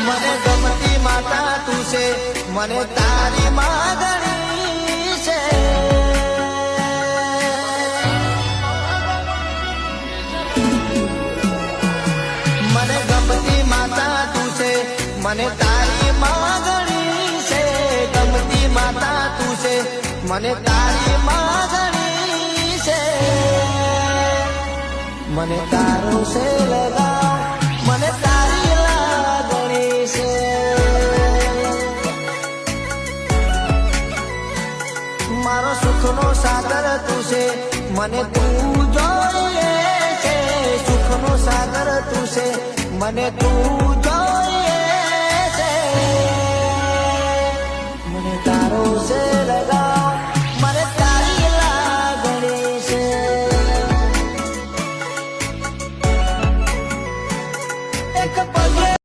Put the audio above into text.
મને ગમતી માતા તું છે, મને તારી માગણી છે. મને ગમતી માતા તું છે, મને તારી માગણી છે. ગમતી માતા તું છે, મને તારી માગણી છે. મને તારું છે લગાવ, મને તારી લાગણી છે. મારો સુખનો સાગર તું છે, મને તું જોઈએ છે. સુખનો સાગર તું છે, મને તું